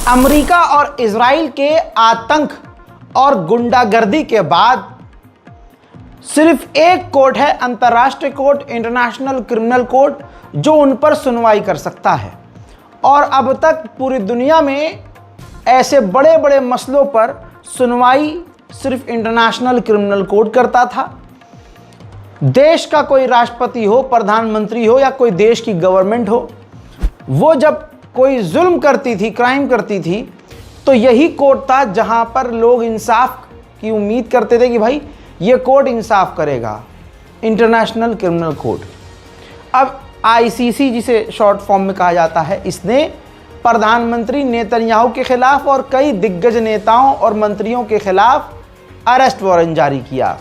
America और Israel के आतंक और गुंडागर्दी के बाद सिर्फ एक कोर्ट है, अंतर्राष्ट्रीय कोर्ट, इंटरनेशनल क्रिमिनल कोर्ट, जो उन पर सुनवाई कर सकता है। और अब तक पूरी दुनिया में ऐसे बड़े बड़े मसलों पर सुनवाई सिर्फ इंटरनेशनल क्रिमिनल कोर्ट करता था। देश का कोई राष्ट्रपति हो, प्रधानमंत्री हो या कोई देश की गवर्नमेंट हो, वो जब कोई जुल्म करती थी, क्राइम करती थी, तो यही कोर्ट था जहां पर लोग इंसाफ की उम्मीद करते थे कि भाई ये कोर्ट इंसाफ करेगा, इंटरनेशनल क्रिमिनल कोर्ट। अब आईसीसी, जिसे शॉर्ट फॉर्म में कहा जाता है, इसने प्रधानमंत्री नेतन्याहू के खिलाफ और कई दिग्गज नेताओं और मंत्रियों के खिलाफ अरेस्ट वारंट जारी किया।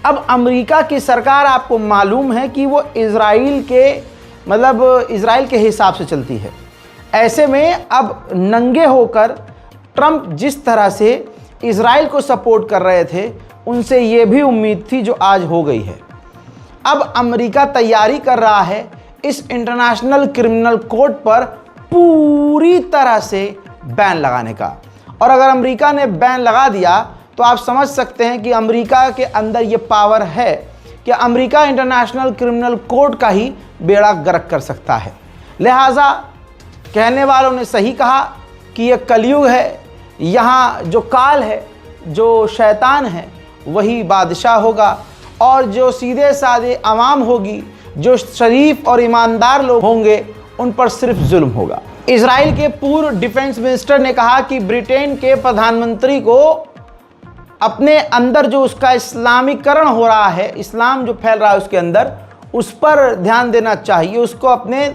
अब अमेरिका की सरकार, आपको मालूम है कि वो इजराइल के हिसाब से चलती है। ऐसे में अब नंगे होकर ट्रंप जिस तरह से इजराइल को सपोर्ट कर रहे थे, उनसे ये भी उम्मीद थी जो आज हो गई है। अब अमेरिका तैयारी कर रहा है इस इंटरनेशनल क्रिमिनल कोर्ट पर पूरी तरह से बैन लगाने का। और अगर अमेरिका ने बैन लगा दिया तो आप समझ सकते हैं कि अमेरिका के अंदर ये पावर है कि अमेरिका इंटरनेशनल क्रिमिनल कोर्ट का ही बेड़ा गर्क कर सकता है। लिहाजा कहने वालों ने सही कहा कि ये कलयुग है, यहाँ जो काल है, जो शैतान है, वही बादशाह होगा, और जो सीधे साधे आवाम होगी, जो शरीफ और ईमानदार लोग होंगे, उन पर सिर्फ जुल्म होगा। इजराइल के पूर्व डिफेंस मिनिस्टर ने कहा कि ब्रिटेन के प्रधानमंत्री को अपने अंदर जो उसका इस्लामीकरण हो रहा है, इस्लाम जो फैल रहा है उसके अंदर, उस पर ध्यान देना चाहिए, उसको अपने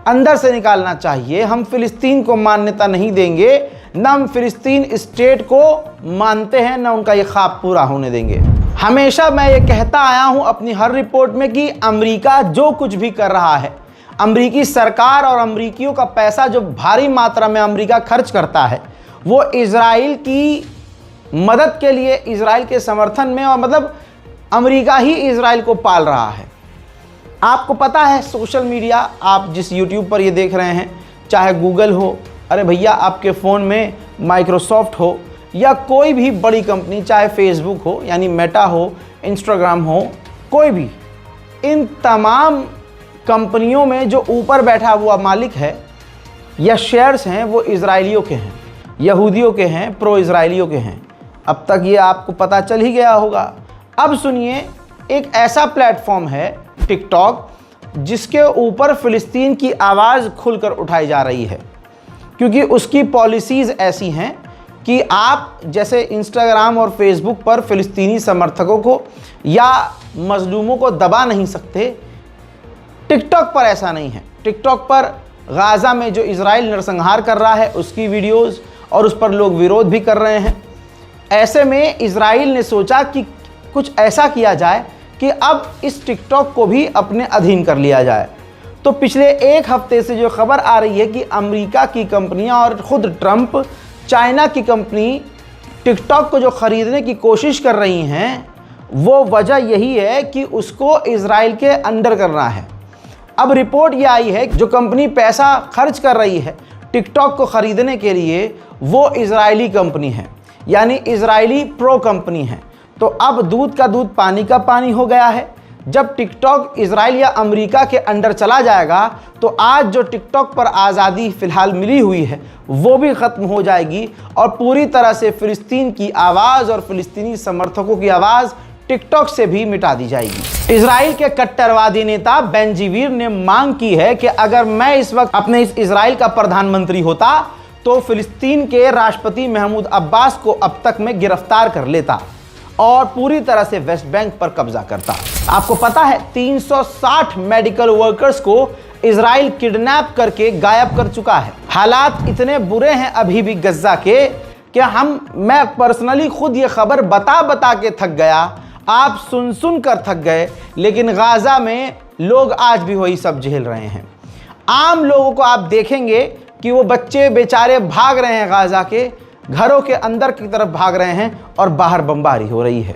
अंदर से निकालना चाहिए। हम फिलिस्तीन को मान्यता नहीं देंगे, न हम फिलिस्तीन स्टेट को मानते हैं, न उनका ये ख्वाब पूरा होने देंगे। हमेशा मैं ये कहता आया हूँ अपनी हर रिपोर्ट में कि अमेरिका जो कुछ भी कर रहा है, अमेरिकी सरकार और अमेरिकियों का पैसा जो भारी मात्रा में अमेरिका खर्च करता है, वो इजराइल की मदद के लिए, इजराइल के समर्थन में, और अमेरिका ही इजराइल को पाल रहा है। आपको पता है सोशल मीडिया, आप जिस यूट्यूब पर ये देख रहे हैं, चाहे गूगल हो, अरे भैया आपके फ़ोन में माइक्रोसॉफ्ट हो, या कोई भी बड़ी कंपनी, चाहे फेसबुक हो यानी मेटा हो, इंस्टाग्राम हो, कोई भी, इन तमाम कंपनियों में जो ऊपर बैठा हुआ मालिक है या शेयर्स हैं, वो इजराइलियों के हैं, यहूदियों के हैं, प्रो इजराइलियों के हैं। अब तक ये आपको पता चल ही गया होगा। अब सुनिए, एक ऐसा प्लेटफॉर्म है टिकटॉक, जिसके ऊपर फ़िलिस्तीन की आवाज़ खुलकर उठाई जा रही है, क्योंकि उसकी पॉलिसीज़ ऐसी हैं कि आप जैसे इंस्टाग्राम और फेसबुक पर फ़िलिस्तीनी समर्थकों को या मजलूमों को दबा नहीं सकते, टिकटॉक पर ऐसा नहीं है। टिकटॉक पर गाज़ा में जो इजराइल नरसंहार कर रहा है उसकी वीडियोज़, और उस पर लोग विरोध भी कर रहे हैं। ऐसे में इजराइल ने सोचा कि कुछ ऐसा किया जाए कि अब इस टिकटॉक को भी अपने अधीन कर लिया जाए। तो पिछले एक हफ्ते से जो खबर आ रही है कि अमेरिका की कंपनियां और ख़ुद ट्रंप, चाइना की कंपनी टिकटॉक को जो ख़रीदने की कोशिश कर रही हैं, वो वजह यही है कि उसको इजराइल के अंडर करना है। अब रिपोर्ट ये आई है कि जो कंपनी पैसा खर्च कर रही है टिकटॉक को ख़रीदने के लिए, वो इजरायली कंपनी है, यानी इजरायली प्रो कंपनी है। तो अब दूध का दूध, पानी का पानी हो गया है। जब टिकटॉक इजराइल या अमेरिका के अंडर चला जाएगा, तो आज जो टिकटॉक पर आज़ादी फ़िलहाल मिली हुई है, वो भी ख़त्म हो जाएगी, और पूरी तरह से फ़िलिस्तीन की आवाज़ और फ़िलिस्तीनी समर्थकों की आवाज़ टिकटॉक से भी मिटा दी जाएगी। इजराइल के कट्टरवादी नेता बेन-जीविर ने मांग की है कि अगर मैं इस वक्त अपने इस इजराइल का प्रधानमंत्री होता, तो फ़िलिस्तीन के राष्ट्रपति महमूद अब्बास को अब तक मैं गिरफ्तार कर लेता और पूरी तरह से वेस्ट बैंक पर कब्जा करता। आपको पता है 360 मेडिकल वर्कर्स को इजराइल किडनैप करके गायब कर चुका है। हालात इतने बुरे हैं अभी भी गज़ा के कि मैं पर्सनली खुद ये खबर बता बता के थक गया, आप सुन सुन कर थक गए, लेकिन गाज़ा में लोग आज भी वही सब झेल रहे हैं। आम लोगों को आप देखेंगे कि वो बच्चे बेचारे भाग रहे हैं, गाज़ा के घरों के अंदर की तरफ भाग रहे हैं और बाहर बमबारी हो रही है।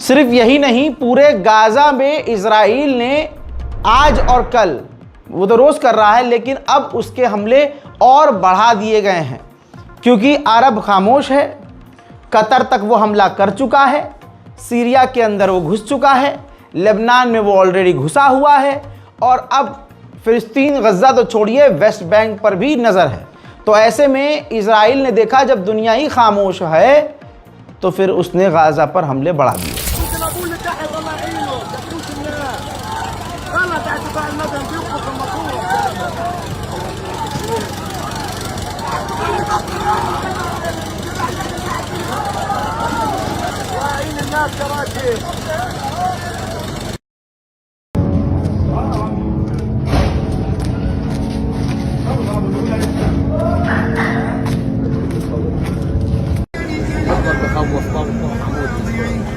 सिर्फ यही नहीं, पूरे गाजा में इजराइल ने आज और कल, वो तो रोज कर रहा है, लेकिन अब उसके हमले और बढ़ा दिए गए हैं क्योंकि अरब खामोश है। कतर तक वो हमला कर चुका है, सीरिया के अंदर वो घुस चुका है, लेबनान में वो ऑलरेडी घुसा हुआ है और अब फिलिस्तीन, गज़ा तो छोड़िए, वेस्ट बैंक पर भी नज़र है। तो ऐसे में इजराइल ने देखा जब दुनिया ही खामोश है तो फिर उसने गाजा पर हमले बढ़ा दिए।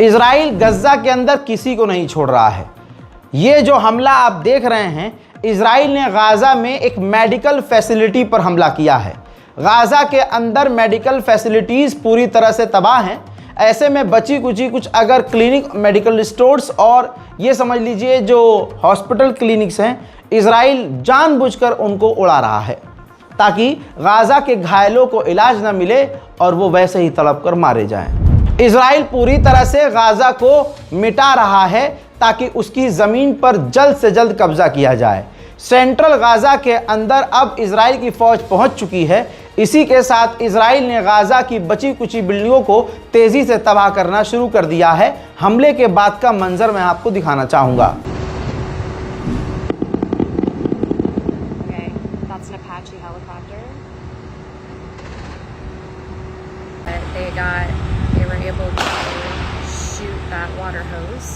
इजराइल गज़ा के अंदर किसी को नहीं छोड़ रहा है। ये जो हमला आप देख रहे हैं, इजराइल ने गाजा में एक मेडिकल फैसिलिटी पर हमला किया है। गाजा के अंदर मेडिकल फैसिलिटीज़ पूरी तरह से तबाह हैं। ऐसे में बची कुची कुछ अगर क्लिनिक, मेडिकल स्टोर्स और ये समझ लीजिए जो हॉस्पिटल क्लिनिक्स हैं, इजराइल जानबूझकर उनको उड़ा रहा है ताकि गाजा के घायलों को इलाज न मिले और वो वैसे ही तड़प कर मारे जाएं। इजराइल पूरी तरह से गाजा को मिटा रहा है ताकि उसकी ज़मीन पर जल्द से जल्द कब्जा किया जाए। सेंट्रल गाजा के अंदर अब इजराइल की फ़ौज पहुंच चुकी है। इसी के साथ इजराइल ने गाजा की बची कुची बिल्डिंगों को तेज़ी से तबाह करना शुरू कर दिया है। हमले के बाद का मंजर मैं आपको दिखाना चाहूँगा। They were able to shoot that water hose.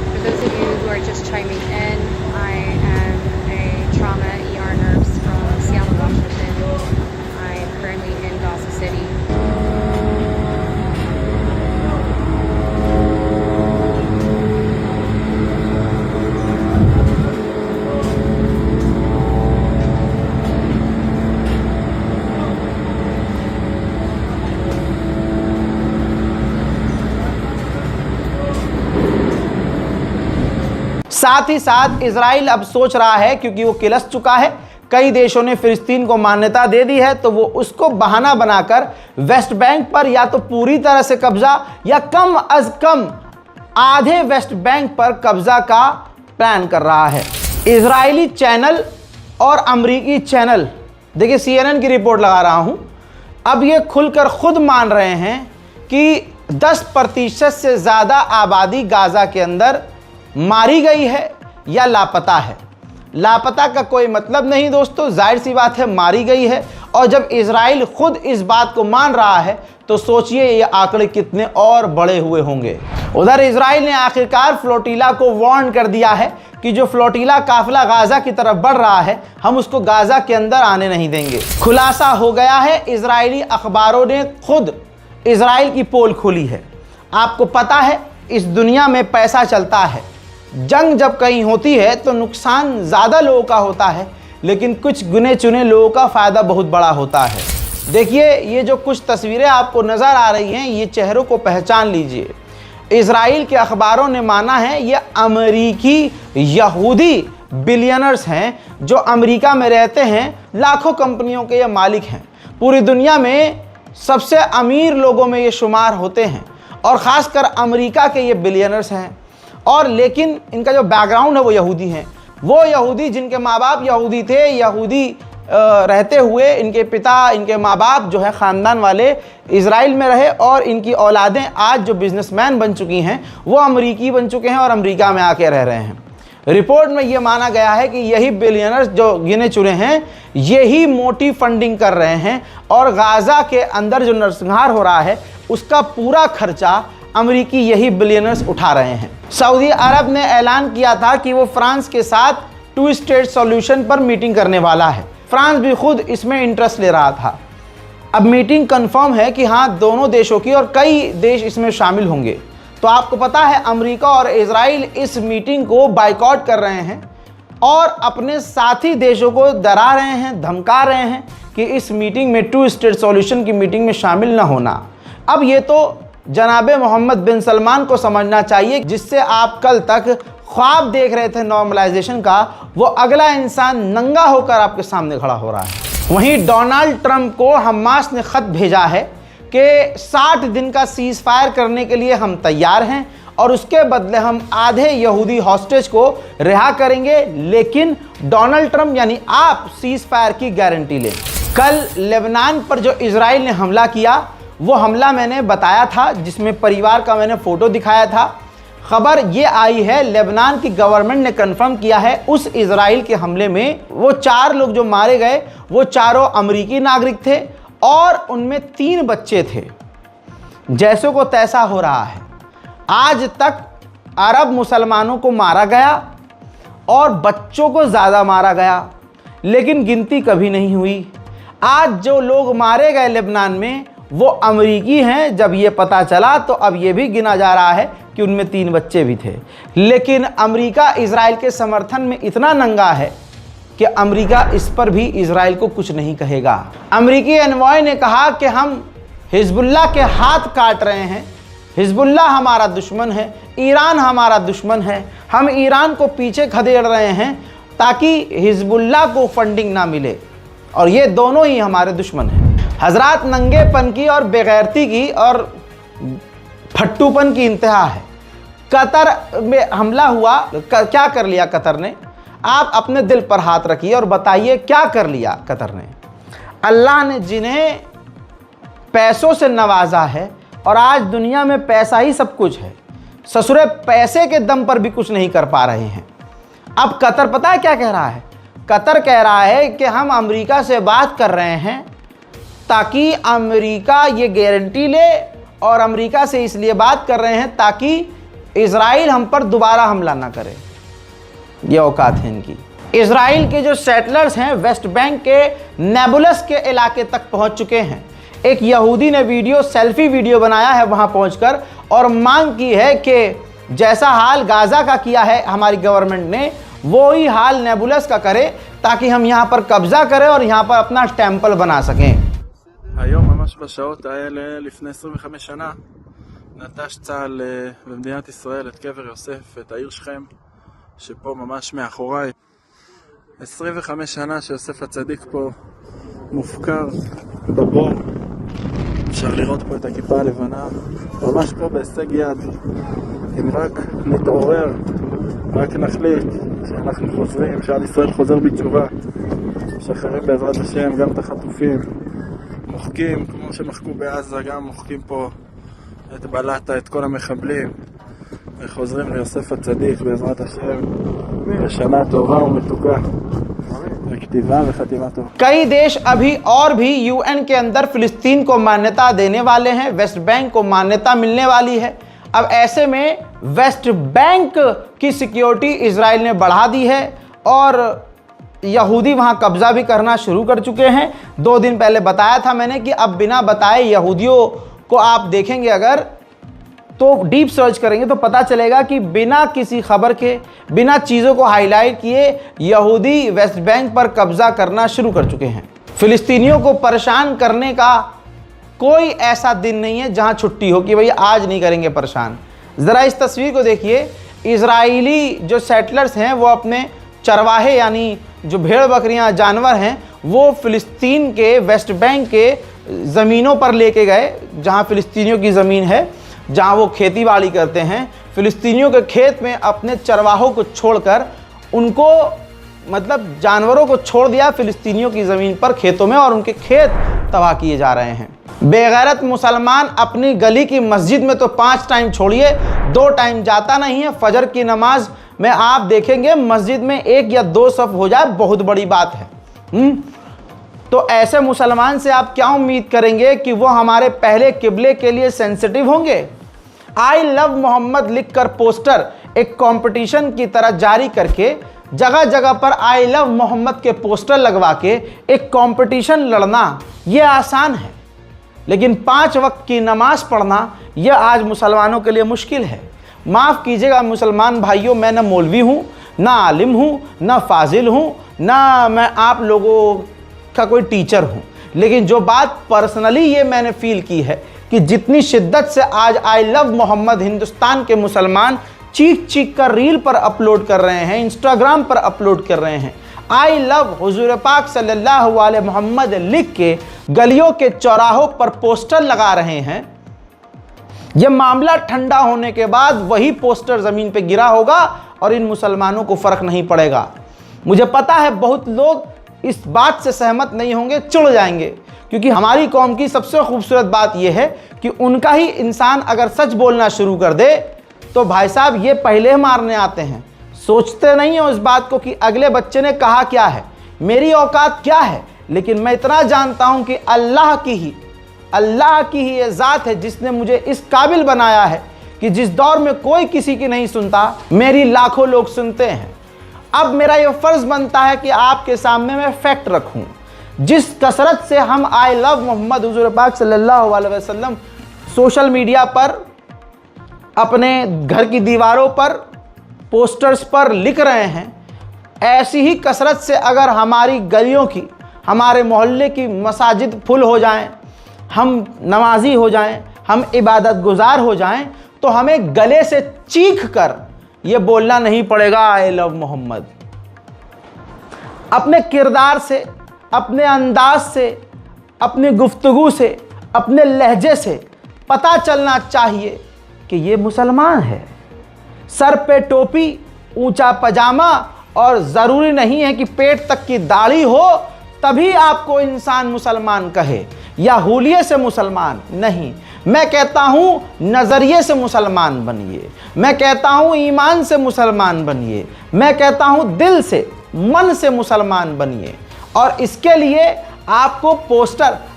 For those of you who are just chiming in, I am a trauma ER nurse from Seattle, Washington. I am currently in Gaza City. साथ ही साथ Israel अब सोच रहा है, क्योंकि वो किलस चुका है, कई देशों ने फिलिस्तीन को मान्यता दे दी है, तो वो उसको बहाना बनाकर वेस्ट बैंक पर या तो पूरी तरह से कब्जा या कम अज कम आधे वेस्ट बैंक पर कब्जा का प्लान कर रहा है। इजरायली चैनल और अमरीकी चैनल, देखिए CNN की रिपोर्ट लगा रहा हूं, अब ये खुलकर खुद मान रहे हैं कि 10% से ज़्यादा आबादी गाजा के अंदर मारी गई है या लापता है। लापता का कोई मतलब नहीं दोस्तों, जाहिर सी बात है मारी गई है। और जब इजराइल खुद इस बात को मान रहा है तो सोचिए ये आंकड़े कितने और बड़े हुए होंगे। उधर इजराइल ने आखिरकार फ्लोटिला को वार्न कर दिया है कि जो फ्लोटिला काफिला गाजा की तरफ बढ़ रहा है, हम उसको गाजा के अंदर आने नहीं देंगे। खुलासा हो गया है, इजरायली अखबारों ने खुद इजराइल की पोल खोली है। आपको पता है इस दुनिया में पैसा चलता है, जंग जब कहीं होती है तो नुकसान ज़्यादा लोगों का होता है, लेकिन कुछ गिने चुने लोगों का फ़ायदा बहुत बड़ा होता है। देखिए ये जो कुछ तस्वीरें आपको नज़र आ रही हैं, ये चेहरों को पहचान लीजिए। इजराइल के अखबारों ने माना है ये अमेरिकी यहूदी बिलियनर्स हैं जो अमेरिका में रहते हैं, लाखों कंपनियों के ये मालिक हैं। पूरी दुनिया में सबसे अमीर लोगों में ये शुमार होते हैं और ख़ासकर अमेरिका के ये बिलियनर्स हैं। और लेकिन इनका जो बैकग्राउंड है वो यहूदी हैं, वो यहूदी जिनके माँ बाप यहूदी थे, यहूदी रहते हुए इनके पिता, इनके माँ बाप जो है ख़ानदान वाले इज़राइल में रहे और इनकी औलादें आज जो बिजनेसमैन बन चुकी हैं वो अमरीकी बन चुके हैं और अमेरिका में आके रह रहे हैं। रिपोर्ट में ये माना गया है कि यही बिलियनर्स जो गिने चुने हैं यही मोटी फंडिंग कर रहे हैं और गाज़ा के अंदर जो नरसंहार हो रहा है उसका पूरा खर्चा अमेरिकी यही बिलियनर्स उठा रहे हैं। सऊदी अरब ने ऐलान किया था कि वो फ्रांस के साथ 2 स्टेट सॉल्यूशन पर मीटिंग करने वाला है। फ्रांस भी खुद इसमें इंटरेस्ट ले रहा था। अब मीटिंग कंफर्म है कि हाँ, दोनों देशों की और कई देश इसमें शामिल होंगे। तो आपको पता है अमेरिका और इजराइल इस मीटिंग को बायकॉट कर रहे हैं और अपने साथी देशों को डरा रहे हैं, धमका रहे हैं कि इस मीटिंग में 2 स्टेट सॉल्यूशन की मीटिंग में शामिल ना होना। अब ये तो जनाबे मोहम्मद बिन सलमान को समझना चाहिए, जिससे आप कल तक ख्वाब देख रहे थे नॉर्मलाइजेशन का, वो अगला इंसान नंगा होकर आपके सामने खड़ा हो रहा है। वहीं डोनाल्ड ट्रंप को हमास ने ख़त भेजा है कि 60 दिन का सीज़ फायर करने के लिए हम तैयार हैं और उसके बदले हम आधे यहूदी हॉस्टेज को रिहा करेंगे, लेकिन डोनाल्ड ट्रंप यानी आप सीज़ फायर की गारंटी लें। कल लेबनान पर जो इजराइल ने हमला किया वो हमला मैंने बताया था, जिसमें परिवार का मैंने फ़ोटो दिखाया था। खबर ये आई है, लेबनान की गवर्नमेंट ने कंफर्म किया है उस इजराइल के हमले में वो 4 लोग जो मारे गए वो चारों अमेरिकी नागरिक थे और उनमें 3 बच्चे थे। जैसों को तैसा हो रहा है। आज तक अरब मुसलमानों को मारा गया और बच्चों को ज़्यादा मारा गया, लेकिन गिनती कभी नहीं हुई। आज जो लोग मारे गए लेबनान में वो अमेरिकी हैं। जब ये पता चला तो अब ये भी गिना जा रहा है कि उनमें 3 बच्चे भी थे। लेकिन अमेरिका इजराइल के समर्थन में इतना नंगा है कि अमेरिका इस पर भी इजराइल को कुछ नहीं कहेगा। अमेरिकी एनवॉय ने कहा कि हम हिजबुल्लाह के हाथ काट रहे हैं, हिजबुल्लाह हमारा दुश्मन है, ईरान हमारा दुश्मन है, हम ईरान को पीछे खदेड़ रहे हैं ताकि हिजबुल्लाह को फंडिंग ना मिले और ये दोनों ही हमारे दुश्मन हैं। हजरात, नंगेपन की और बेगैरती की और फट्टूपन की इंतहा है। कतर में हमला हुआ, क्या कर लिया कतर ने? आप अपने दिल पर हाथ रखिए और बताइए क्या कर लिया कतर ने। अल्लाह ने जिन्हें पैसों से नवाजा है और आज दुनिया में पैसा ही सब कुछ है, ससुरे पैसे के दम पर भी कुछ नहीं कर पा रहे हैं। अब कतर पता है क्या कह रहा है? कतर कह रहा है कि हम अमेरिका से बात कर रहे हैं ताकि अमेरिका ये गारंटी ले, और अमेरिका से इसलिए बात कर रहे हैं ताकि इजराइल हम पर दोबारा हमला ना करे। ये औकात है इनकी। इजराइल के जो सेटलर्स हैं वेस्ट बैंक के नेबुलस के इलाके तक पहुंच चुके हैं। एक यहूदी ने सेल्फी वीडियो बनाया है वहां पहुंचकर और मांग की है कि जैसा हाल गाजा का किया है हमारी गवर्नमेंट ने, वो ही हाल नेबुलस का करे ताकि हम यहाँ पर कब्जा करें और यहाँ पर अपना टेम्पल बना सकें। היום ממש בשעות האלה לפני 25 שנה נטש צה"ל במדינת ישראל את קבר יוסף, את העיר שכם שפה ממש מאחוריי. 25 שנה שיוסף הצדיק פה מופקר בבור. אפשר לראות פה את הכיפה הלבנה ממש פה בהישג יד. אם רק נתעורר, רק נחליט שאנחנו חוזרים, שעל ישראל חוזר בתשובה, משחררים בעזרת השם גם את החטופים, מוחקים כמו שמחקו בעזה, גם מוחקים פה את בלטה, את כל המחבלים, וחוזרים ליוסף הצדיק בעזרת השם בשנה טובה ומתוקה וכתיבה וחתימה טובה। कई देश अभी और भी यूएन के अंदर फिलिस्तीन को मान्यता देने वाले हैं, वेस्ट बैंक को मान्यता मिलने वाली है। अब ऐसे में वेस्ट बैंक की सिक्योरिटी इजराइल ने बढ़ा दी है और यहूदी वहां कब्जा भी करना शुरू कर चुके हैं। 2 दिन पहले बताया था मैंने कि अब बिना बताए यहूदियों को आप देखेंगे अगर तो डीप सर्च करेंगे तो पता चलेगा कि बिना किसी खबर के, बिना चीज़ों को हाईलाइट किए यहूदी वेस्ट बैंक पर कब्जा करना शुरू कर चुके हैं। फिलिस्तीनियों को परेशान करने का कोई ऐसा दिन नहीं है जहां छुट्टी हो कि भाई आज नहीं करेंगे परेशान। ज़रा इस तस्वीर को देखिए। इजरायली जो सेटलर्स हैं वो अपने चरवाहे यानी जो भेड़ बकरियां जानवर हैं वो फिलिस्तीन के वेस्ट बैंक के ज़मीनों पर लेके गए, जहां फिलिस्तीनियों की ज़मीन है, जहां वो खेती बाड़ी करते हैं। फिलिस्तीनियों के खेत में अपने चरवाहों को छोड़कर उनको मतलब जानवरों को छोड़ दिया फिलिस्तीनियों की ज़मीन पर, खेतों में, और उनके खेत तबाह किए जा रहे हैं। बेगैरत मुसलमान अपनी गली की मस्जिद में तो 5 टाइम छोड़िए 2 टाइम जाता नहीं है। फजर की नमाज में आप देखेंगे मस्जिद में 1 या 2 सफ हो जाए बहुत बड़ी बात है। तो ऐसे मुसलमान से आप क्या उम्मीद करेंगे कि वो हमारे पहले किबले के लिए सेंसिटिव होंगे? आई लव मोहम्मद लिखकर पोस्टर एक कंपटीशन की तरह जारी करके, जगह जगह पर आई लव मोहम्मद के पोस्टर लगवा के एक कंपटीशन लड़ना ये आसान है, लेकिन 5 वक्त की नमाज पढ़ना यह आज मुसलमानों के लिए मुश्किल है। माफ़ कीजिएगा मुसलमान भाइयों, मैं न मौलवी हूँ, ना आलिम हूँ, ना फाजिल हूँ, ना मैं आप लोगों का कोई टीचर हूँ, लेकिन जो बात पर्सनली ये मैंने फील की है कि जितनी शिद्दत से आज आई लव मोहम्मद हिंदुस्तान के मुसलमान चीख चीख कर रील पर अपलोड कर रहे हैं, इंस्टाग्राम पर अपलोड कर रहे हैं, आई लव हुजूर पाक सल्लल्लाहु अलैहि मोहम्मद लिख के गलियों के चौराहों पर पोस्टर लगा रहे हैं, यह मामला ठंडा होने के बाद वही पोस्टर ज़मीन पे गिरा होगा और इन मुसलमानों को फ़र्क नहीं पड़ेगा। मुझे पता है बहुत लोग इस बात से सहमत नहीं होंगे, चिढ़ जाएंगे, क्योंकि हमारी कौम की सबसे खूबसूरत बात यह है कि उनका ही इंसान अगर सच बोलना शुरू कर दे तो भाई साहब ये पहले मारने आते हैं, सोचते नहीं हो इस बात को कि अगले बच्चे ने कहा क्या है, मेरी औकात क्या है। लेकिन मैं इतना जानता हूं कि अल्लाह की ही ये ज़ात है जिसने मुझे इस काबिल बनाया है कि जिस दौर में कोई किसी की नहीं सुनता, मेरी लाखों लोग सुनते हैं। अब मेरा ये फ़र्ज़ बनता है कि आपके सामने मैं फैक्ट रखूं। जिस कसरत से हम आई लव मोहम्मद हुजूर पाक सल्लल्लाहु अलैहि वसल्लम सोशल मीडिया पर, अपने घर की दीवारों पर, पोस्टर्स पर लिख रहे हैं, ऐसी ही कसरत से अगर हमारी गलियों की, हमारे मोहल्ले की मसाजिद फुल हो जाएं, हम नमाजी हो जाएं, हम इबादत गुजार हो जाएं, तो हमें गले से चीख कर ये बोलना नहीं पड़ेगा आई लव मोहम्मद। अपने किरदार से, अपने अंदाज से, अपनी गुफ्तगू से, अपने लहजे से पता चलना चाहिए कि ये मुसलमान है। सर पे टोपी, ऊंचा पजामा, और ज़रूरी नहीं है कि पेट तक की दाढ़ी हो तभी आपको इंसान मुसलमान कहे, या हुलिये से मुसलमान नहीं। मैं कहता हूँ नज़रिए से मुसलमान बनिए, मैं कहता हूँ ईमान से मुसलमान बनिए, मैं कहता हूँ दिल से, मन से मुसलमान बनिए। और इसके लिए आपको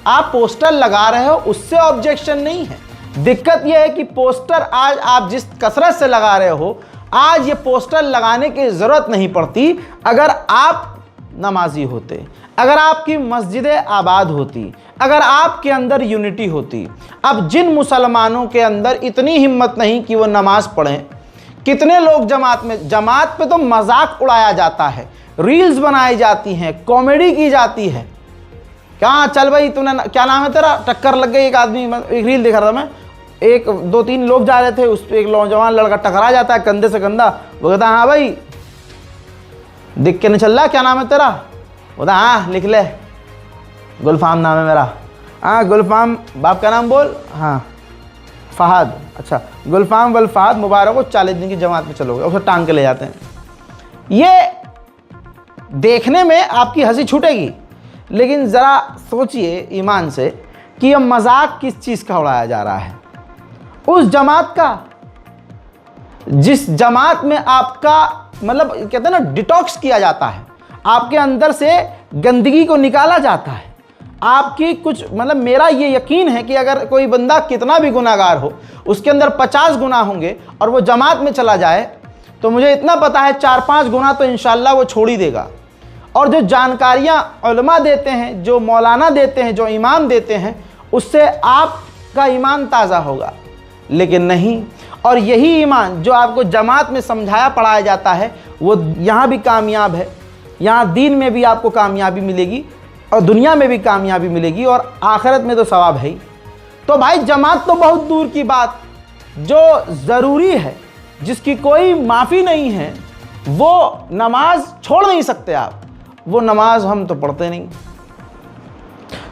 आप पोस्टर लगा रहे हो, उससे ऑब्जेक्शन नहीं है। दिक्कत यह है कि पोस्टर आज आप जिस कसरत से लगा रहे हो, आज ये पोस्टर लगाने की ज़रूरत नहीं पड़ती अगर आप नमाजी होते, अगर आपकी मस्जिदें आबाद होती, अगर आपके अंदर यूनिटी होती। अब जिन मुसलमानों के अंदर इतनी हिम्मत नहीं कि वो नमाज पढ़ें, कितने लोग जमात पे तो मजाक उड़ाया जाता है, रील्स बनाई जाती हैं, कॉमेडी की जाती है। क्या चल भाई तूने क्या नाम है तेरा, टक्कर लग गई। एक आदमी, एक रील दिखा रहा था मैं, 1-2-3 लोग जा रहे थे, उस पर एक नौजवान लड़का टकरा जाता है कंधे से कंधा, वो कहता हाँ भाई दिख के नहीं चल रहा, क्या नाम है तेरा? बोलता हाँ लिख ले, गुलफाम नाम है मेरा। हाँ गुलफाम, बाप का नाम बोल। हाँ फहद। अच्छा गुलफाम वल फहद मुबारक हो, 40 दिन की जमात में चलोगे। उसे टांग के ले जाते हैं। ये देखने में आपकी हंसी छूटेगी, लेकिन ज़रा सोचिए ईमान से कि यह मजाक किस चीज़ का उड़ाया जा रहा है। उस जमात का जिस जमात में आपका मतलब कहते हैं ना डिटॉक्स किया जाता है, आपके अंदर से गंदगी को निकाला जाता है। आपकी कुछ मतलब मेरा ये यकीन है कि अगर कोई बंदा कितना भी गुनाहगार हो, उसके अंदर 50 गुनाह होंगे और वो जमात में चला जाए, तो मुझे इतना पता है 4-5 गुनाह तो इंशाल्लाह वो छोड़ ही देगा। और जो जानकारियाँ उलमा देते हैं, जो मौलाना देते हैं, जो इमाम देते हैं, उससे आपका ईमान ताज़ा होगा। लेकिन नहीं, और यही ईमान जो आपको जमात में समझाया पढ़ाया जाता है, वो यहाँ भी कामयाब है। यहाँ दीन में भी आपको कामयाबी मिलेगी और दुनिया में भी कामयाबी मिलेगी और आखिरत में तो सवाब है ही। तो भाई जमात तो बहुत दूर की बात, जो ज़रूरी है, जिसकी कोई माफ़ी नहीं है, वो नमाज छोड़ नहीं सकते आप। वो नमाज हम तो पढ़ते नहीं।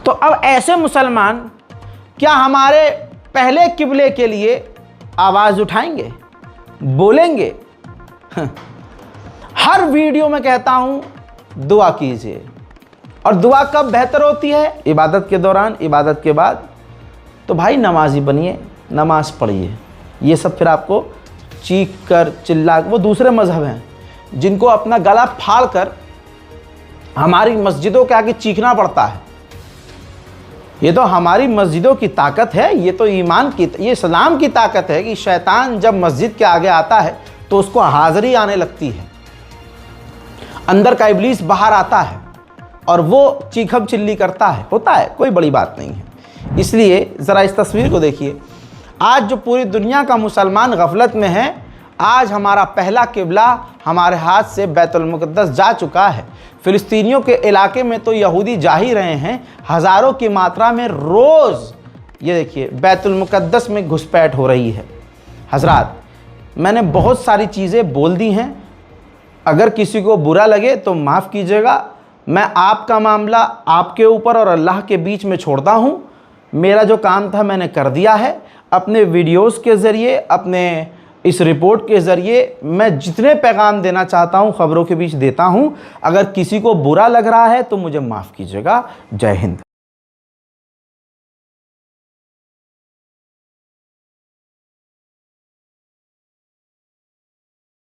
तो अब ऐसे मुसलमान क्या हमारे पहले किबले के लिए आवाज़ उठाएंगे, बोलेंगे? हर वीडियो में कहता हूँ दुआ कीजिए। और दुआ कब बेहतर होती है? इबादत के दौरान, इबादत के बाद। तो भाई नमाजी बनिए, नमाज पढ़िए। ये सब फिर आपको चीख कर चिल्ला, वो दूसरे मज़हब हैं जिनको अपना गला फाड़ कर हमारी मस्जिदों के आगे चीखना पड़ता है। ये तो हमारी मस्जिदों की ताकत है, ये तो ईमान की, ये इस्लाम की ताकत है कि शैतान जब मस्जिद के आगे आता है तो उसको हाज़िरी आने लगती है, अंदर का इब्लीस बाहर आता है और वो चीखम चिल्ली करता है। होता है, कोई बड़ी बात नहीं है। इसलिए ज़रा इस तस्वीर को देखिए। आज जो पूरी दुनिया का मुसलमान गफलत में है, आज हमारा पहला किबला हमारे हाथ से बैतुल मुक़द्दस जा चुका है। फ़िलिस्तीनियों के इलाके में तो यहूदी जा ही रहे हैं, हज़ारों की मात्रा में रोज़। ये देखिए बैतुल मुक़द्दस में घुसपैठ हो रही है। हज़रात, मैंने बहुत सारी चीज़ें बोल दी हैं, अगर किसी को बुरा लगे तो माफ़ कीजिएगा। मैं आपका मामला आपके ऊपर और अल्लाह के बीच में छोड़ता हूँ। मेरा जो काम था मैंने कर दिया है। अपने वीडियोस के ज़रिए, अपने इस रिपोर्ट के ज़रिए मैं जितने पैगाम देना चाहता हूँ खबरों के बीच देता हूँ। अगर किसी को बुरा लग रहा है तो मुझे माफ़ कीजिएगा। जय हिंद।